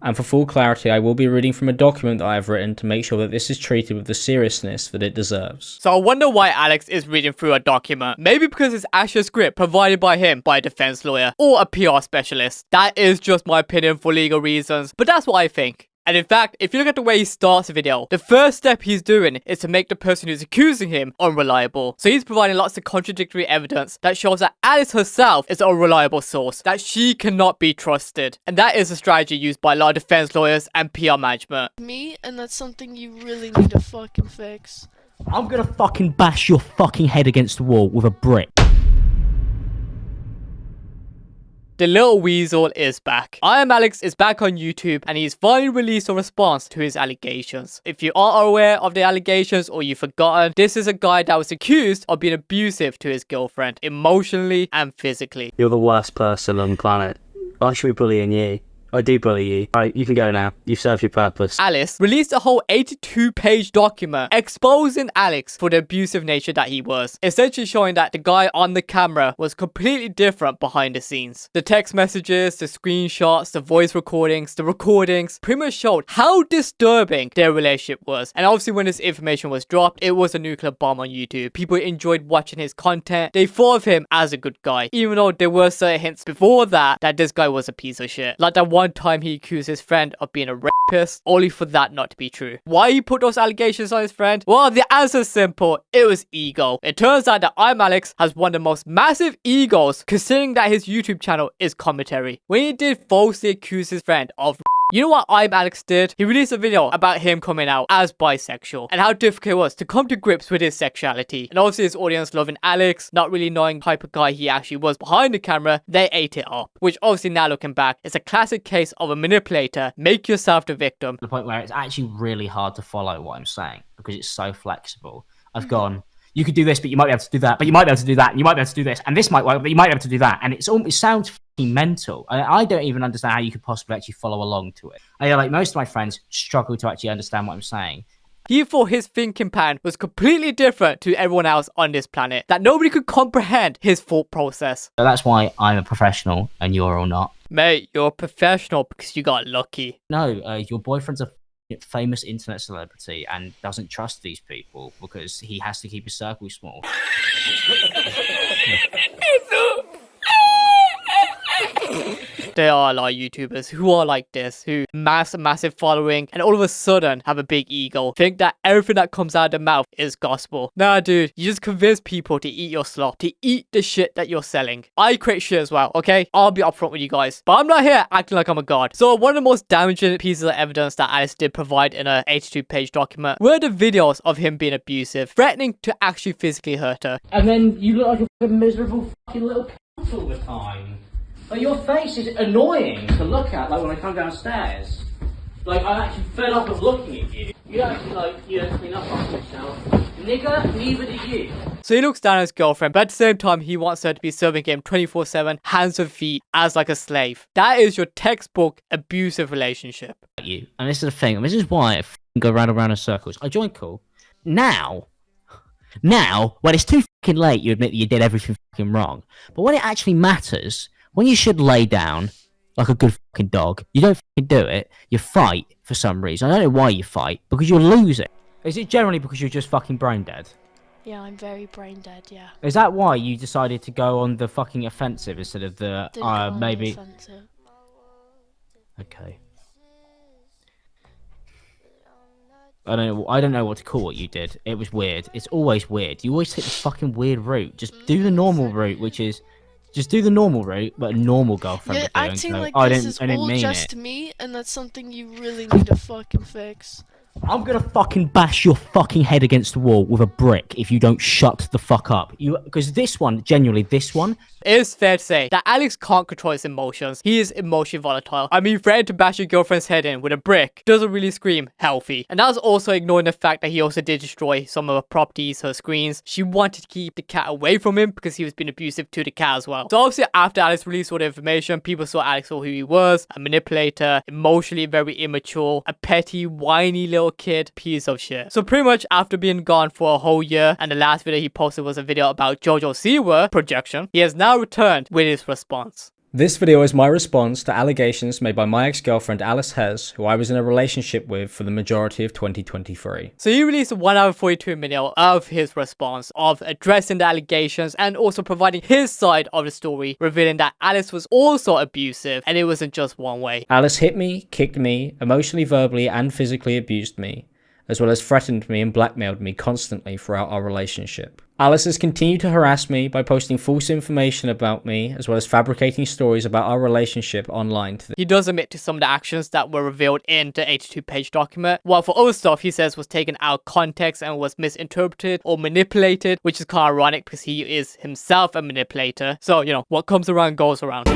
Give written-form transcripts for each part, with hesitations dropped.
and for full clarity I will be reading from a document that I have written to make sure that this is treated with the seriousness that it deserves. So I wonder why Alex is reading through a document. Maybe because it's actually a script provided by him by a defense lawyer or a PR specialist. That is just my opinion for legal reasons, but that's what I think. And in fact, if you look at the way he starts the video, the first step he's doing is to make the person who's accusing him unreliable. So he's providing lots of contradictory evidence that shows that Alice herself is an unreliable source, that she cannot be trusted. And that is a strategy used by a lot of defense lawyers and PR management. Me, and that's something you really need to fucking fix. I'm gonna fucking bash your fucking head against the wall with a brick. The little weasel is back. ImAllexxx is back on YouTube and he's finally released a response to his allegations. If you aren't aware of the allegations or you've forgotten, this is a guy that was accused of being abusive to his girlfriend, emotionally and physically. You're the worst person on the planet. Why should we bullying you? I do bully you. Alright, you can go now. You've served your purpose. Alice released a whole 82-page document exposing Alex for the abusive nature that he was, essentially showing that the guy on the camera was completely different behind the scenes. The text messages, the screenshots, the voice recordings, the recordings pretty much showed how disturbing their relationship was. And obviously when this information was dropped, it was a nuclear bomb on YouTube. People enjoyed watching his content. They thought of him as a good guy, even though there were certain hints before that this guy was a piece of shit. Like that one time he accused his friend of being a rapist, only for that not to be true. Why he put those allegations on his friend? Well, the answer's simple. It was ego. It turns out that ImAllexxx has one of the most massive egos, considering that his YouTube channel is commentary. When he did falsely accuse his friend of you know what ImAllexxx did? He released a video about him coming out as bisexual and how difficult it was to come to grips with his sexuality. And obviously his audience loving Alex, not really knowing the type of guy he actually was behind the camera, they ate it up. Which obviously now looking back, is a classic case of a manipulator. Make yourself the victim. To the point where it's actually really hard to follow what I'm saying because it's so flexible. I've gone, you could do this, but you might be able to do that, but you might be able to do that, and you might be able to do this, and this might work, but you might be able to do that. And it sounds fucking mental. I don't even understand how you could possibly actually follow along to it. Like most of my friends struggle to actually understand what I'm saying. He thought his thinking pattern was completely different to everyone else on this planet, that nobody could comprehend his thought process. So that's why I'm a professional and you're all not. Mate, you're a professional because you got lucky. No, your boyfriend's a famous internet celebrity and doesn't trust these people because he has to keep his circle small. There are a lot of YouTubers who are like this, who massive following and all of a sudden have a big ego, think that everything that comes out of their mouth is gospel. Nah dude, you just convince people to eat your slop, to eat the shit that you're selling. I create shit as well, okay? I'll be upfront with you guys, but I'm not here acting like I'm a god. So one of the most damaging pieces of evidence that Alice did provide in a 82-page document were the videos of him being abusive, threatening to actually physically hurt her. And then you look like a miserable fucking little cunt all the time. Like, your face is annoying to look at, like, when I come downstairs. Like, I'm actually fed up of looking at you. You don't clean up after yourself. Nigga, neither do you. So he looks down at his girlfriend, but at the same time, he wants her to be serving him 24/7, hands and feet, as like a slave. That is your textbook abusive relationship. You. And this is the thing, and this is why I go round and round in circles. I joined cool. Now, when it's too fucking late, you admit that you did everything fucking wrong. But when it actually matters, when you should lay down like a good fucking dog, you don't fucking do it. You fight for some reason. I don't know why you fight, because you're losing. Is it generally because you're just fucking brain dead? Yeah, I'm very brain dead, yeah. Is that why you decided to go on the fucking offensive instead of the maybe? Offensive. Okay. I don't know what to call what you did. It was weird. It's always weird. You always take this fucking weird route. Just do the normal route, which is just do the normal route, but a normal girlfriend. You're acting like this is all just me, and that's something you really need to fucking fix. I'm gonna fucking bash your fucking head against the wall with a brick if you don't shut the fuck up. Because this one, genuinely, this one. It is fair to say that Alex can't control his emotions. He is emotionally volatile. I mean, threatening to bash your girlfriend's head in with a brick doesn't really scream healthy. And that's also ignoring the fact that he also did destroy some of her properties, her screens. She wanted to keep the cat away from him because he was being abusive to the cat as well. So obviously after Alex released all the information, people saw Alex for who he was, a manipulator, emotionally very immature, a petty, whiny little kid, piece of shit. So pretty much after being gone for a whole year, and the last video he posted was a video about JoJo Siwa projection, he has now returned with his response. This video is my response to allegations made by my ex-girlfriend Alice Hez, who I was in a relationship with for the majority of 2023. So he released a 1 hour 42 minute of his response of addressing the allegations and also providing his side of the story, revealing that Alice was also abusive and it wasn't just one way. Alice hit me, kicked me, emotionally, verbally and physically abused me, as well as threatened me and blackmailed me constantly throughout our relationship. Alice has continued to harass me by posting false information about me, as well as fabricating stories about our relationship online. He does admit to some of the actions that were revealed in the 82-page document, while for other stuff he says was taken out of context and was misinterpreted or manipulated, which is kind of ironic because he is himself a manipulator. So, you know, what comes around goes around.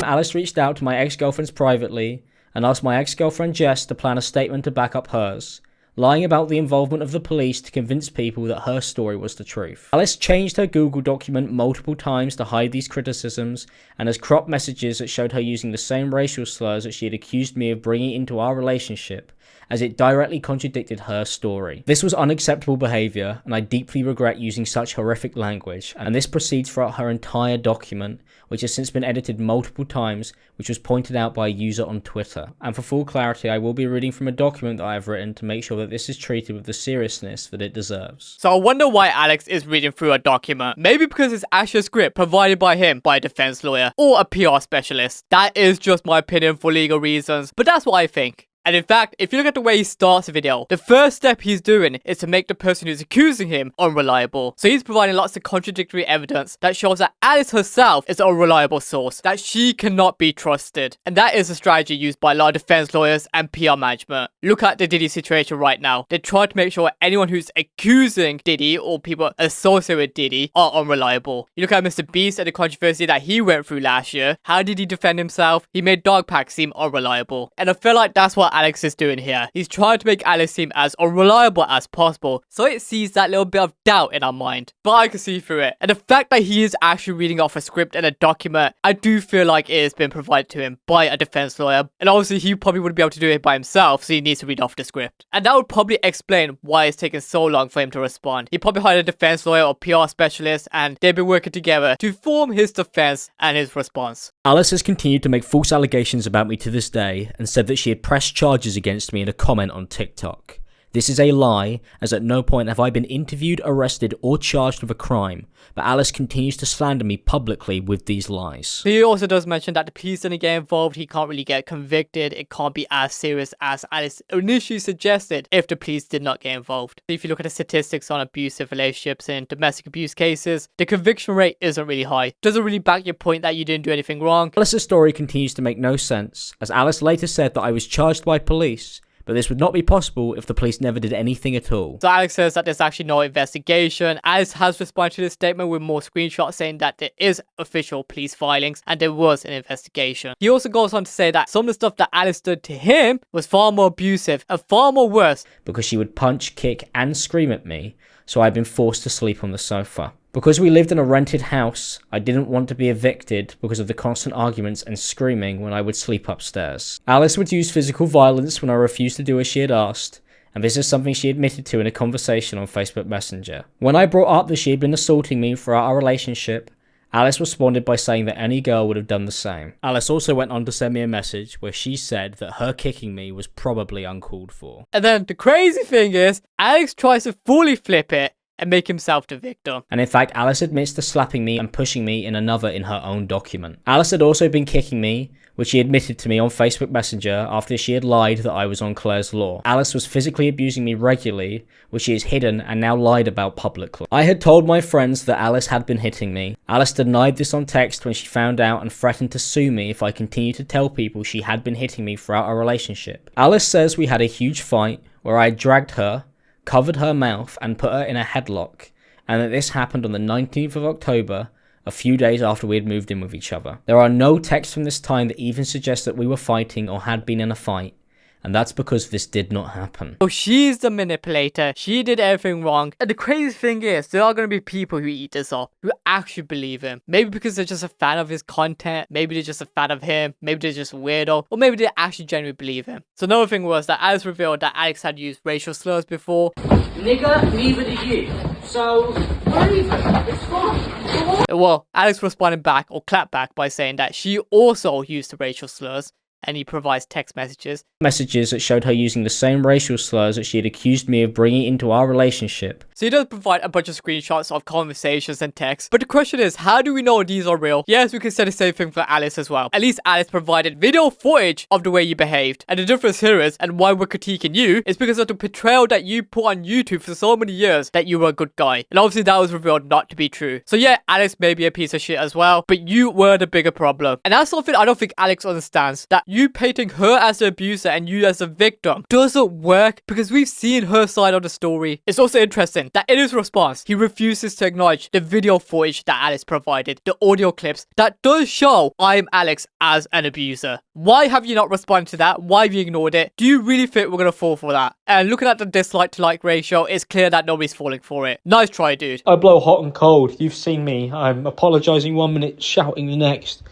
Alice reached out to my ex-girlfriends privately and asked my ex-girlfriend Jess to plan a statement to back up hers, lying about the involvement of the police to convince people that her story was the truth. Alice changed her Google document multiple times to hide these criticisms and has cropped messages that showed her using the same racial slurs that she had accused me of bringing into our relationship, as it directly contradicted her story. This was unacceptable behaviour, and I deeply regret using such horrific language, and this proceeds throughout her entire document, which has since been edited multiple times, which was pointed out by a user on Twitter. And for full clarity, I will be reading from a document that I have written to make sure that this is treated with the seriousness that it deserves. So I wonder why Alex is reading through a document. Maybe because it's actually a script provided by him by a defense lawyer or a PR specialist. That is just my opinion for legal reasons, but that's what I think. And in fact, if you look at the way he starts the video, the first step he's doing is to make the person who's accusing him unreliable. So he's providing lots of contradictory evidence that shows that Alice herself is an unreliable source, that she cannot be trusted. And that is a strategy used by a lot of defense lawyers and PR management. Look at the Diddy situation right now. They try to make sure anyone who's accusing Diddy or people associated with Diddy are unreliable. You look at Mr. Beast and the controversy that he went through last year. How did he defend himself? He made Dogpack seem unreliable. And I feel like that's what Alex is doing here. He's trying to make Alice seem as unreliable as possible, so it sees that little bit of doubt in our mind. But I can see through it. And the fact that he is actually reading off a script and a document, I do feel like it has been provided to him by a defense lawyer. And obviously he probably wouldn't be able to do it by himself, so he needs to read off the script. And that would probably explain why it's taken so long for him to respond. He probably hired a defense lawyer or PR specialist, and they've been working together to form his defense and his response. Alice has continued to make false allegations about me to this day and said that she had pressed charges against me in a comment on TikTok. This is a lie, as at no point have I been interviewed, arrested, or charged with a crime, but Alice continues to slander me publicly with these lies. He also does mention that the police didn't get involved, he can't really get convicted, it can't be as serious as Alice initially suggested if the police did not get involved. If you look at the statistics on abusive relationships and domestic abuse cases, the conviction rate isn't really high. Doesn't really back your point that you didn't do anything wrong. Alice's story continues to make no sense, as Alice later said that I was charged by police, but this would not be possible if the police never did anything at all. So Alex says that there's actually no investigation. Alice has responded to this statement with more screenshots saying that there is official police filings and there was an investigation. He also goes on to say that some of the stuff that Alice did to him was far more abusive and far more worse. Because she would punch, kick and scream at me, so I'd been forced to sleep on the sofa. Because we lived in a rented house, I didn't want to be evicted because of the constant arguments and screaming when I would sleep upstairs. Alice would use physical violence when I refused to do as she had asked, and this is something she admitted to in a conversation on Facebook Messenger. When I brought up that she had been assaulting me throughout our relationship, Alice responded by saying that any girl would have done the same. Alice also went on to send me a message where she said that her kicking me was probably uncalled for. And then the crazy thing is, Alex tries to fully flip it and make himself the victim. And in fact, Alice admits to slapping me and pushing me in another in her own document. Alice had also been kicking me, which she admitted to me on Facebook Messenger after she had lied that I was on Claire's Law. Alice was physically abusing me regularly, which she has hidden and now lied about publicly. I had told my friends that Alice had been hitting me. Alice denied this on text when she found out and threatened to sue me if I continued to tell people she had been hitting me throughout our relationship. Alice says we had a huge fight where I dragged her, covered her mouth and put her in a headlock, and that this happened on the 19th of October, a few days after we had moved in with each other. There are no texts from this time that even suggest that we were fighting or had been in a fight, and that's because this did not happen. So she's the manipulator, she did everything wrong, and the crazy thing is, there are going to be people who eat this up, who actually believe him. Maybe because they're just a fan of his content, maybe they're just a fan of him, maybe they're just a weirdo, or maybe they actually genuinely believe him. So another thing was that Alice revealed that Alex had used racial slurs before. Nigga, neither did you. So, we're even. It's fine. Well, Alex responded back or clapped back by saying that she also used the racial slurs, and he provides text messages That showed her using the same racial slurs that she had accused me of bringing into our relationship. So he does provide a bunch of screenshots of conversations and texts. But the question is, how do we know these are real? Yes, we can say the same thing for Alice as well. At least Alice provided video footage of the way you behaved. And the difference here is, and why we're critiquing you, is because of the portrayal that you put on YouTube for so many years that you were a good guy. And obviously that was revealed not to be true. So yeah, Alice may be a piece of shit as well, but you were the bigger problem. And that's something I don't think Alex understands. That you painting her as the abuser and you as the victim doesn't work, because we've seen her side of the story. It's also interesting that in his response, he refuses to acknowledge the video footage that Alice provided, the audio clips that does show ImAllexx as an abuser. Why have you not responded to that? Why have you ignored it? Do you really think we're gonna fall for that? And looking at the dislike to like ratio, it's clear that nobody's falling for it. Nice try, dude. I blow hot and cold. You've seen me. I'm apologising 1 minute, shouting the next.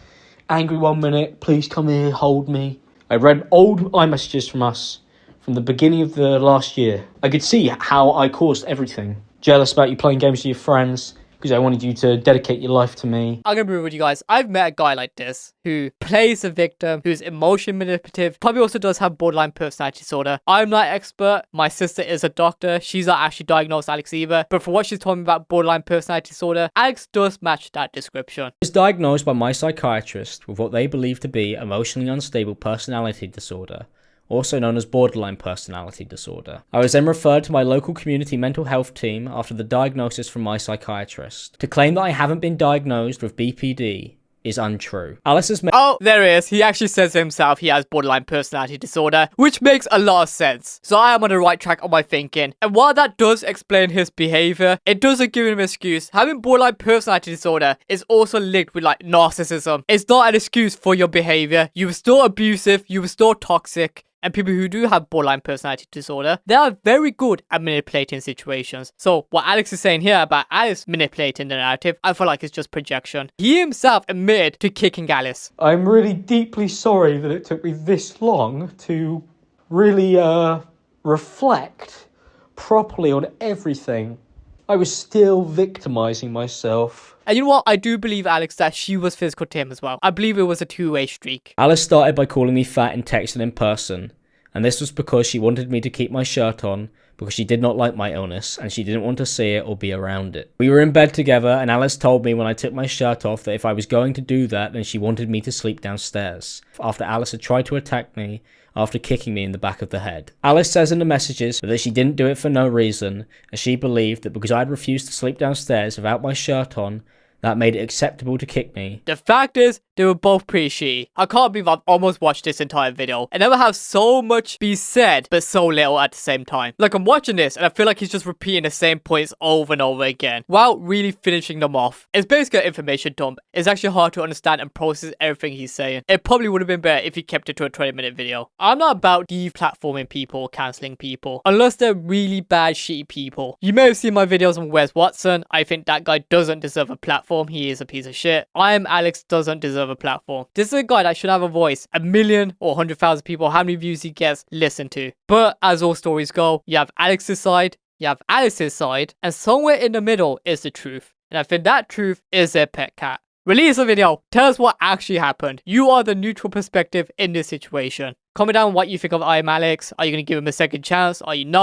Angry 1 minute, please come here, hold me. I read old iMessages from us from the beginning of the last year. I could see how I caused everything. Jealous about you playing games with your friends because I wanted you to dedicate your life to me. I'm gonna be real with you guys. I've met a guy like this who plays a victim, who's emotion manipulative, probably also does have borderline personality disorder. I'm not an expert. My sister is a doctor. She's not actually diagnosed Alex either. But for what she's told me about borderline personality disorder, Alex does match that description. I was diagnosed by my psychiatrist with what they believe to be emotionally unstable personality disorder, also known as borderline personality disorder. I was then referred to my local community mental health team after the diagnosis from my psychiatrist. To claim that I haven't been diagnosed with BPD is untrue. Oh, there he is. He actually says himself he has borderline personality disorder, which makes a lot of sense. So I am on the right track on my thinking. And while that does explain his behavior, it doesn't give him an excuse. Having borderline personality disorder is also linked with like narcissism. It's not an excuse for your behavior. You were still abusive, you were still toxic. And people who do have borderline personality disorder, they are very good at manipulating situations. So what Alex is saying here about Alice manipulating the narrative, I feel like it's just projection. He himself admitted to kicking Alice. I'm really deeply sorry that it took me this long to really reflect properly on everything. I was still victimizing myself. And you know what? I do believe, Alex, that she was physical to him as well. I believe it was a two-way streak. Alice started by calling me fat in text and in person, and this was because she wanted me to keep my shirt on because she did not like my illness and she didn't want to see it or be around it. We were in bed together and Alice told me when I took my shirt off that if I was going to do that, then she wanted me to sleep downstairs, after Alice had tried to attack me after kicking me in the back of the head. Alice says in the messages that she didn't do it for no reason, as she believed that because I had refused to sleep downstairs without my shirt on, that made it acceptable to kick me. The fact is, they were both pretty shitty. I can't believe I've almost watched this entire video and never have so much be said, but so little at the same time. Like, I'm watching this and I feel like he's just repeating the same points over and over again, without really finishing them off. It's basically an information dump. It's actually hard to understand and process everything he's saying. It probably would have been better if he kept it to a 20-minute video. I'm not about deplatforming people or cancelling people, unless they're really bad, shitty people. You may have seen my videos on Wes Watson. I think that guy doesn't deserve a platform. He is a piece of shit. ImAllexxx doesn't deserve a platform. This is a guy that should have a voice. 1 million or 100,000 people, how many views he gets, listen to. But as all stories go, you have Alex's side, you have Alice's side, and somewhere in the middle is the truth. And I think that truth is their pet cat. Release a video. Tell us what actually happened. You are the neutral perspective in this situation. Comment down what you think of ImAllexxx. Are you going to give him a second chance? Are you not?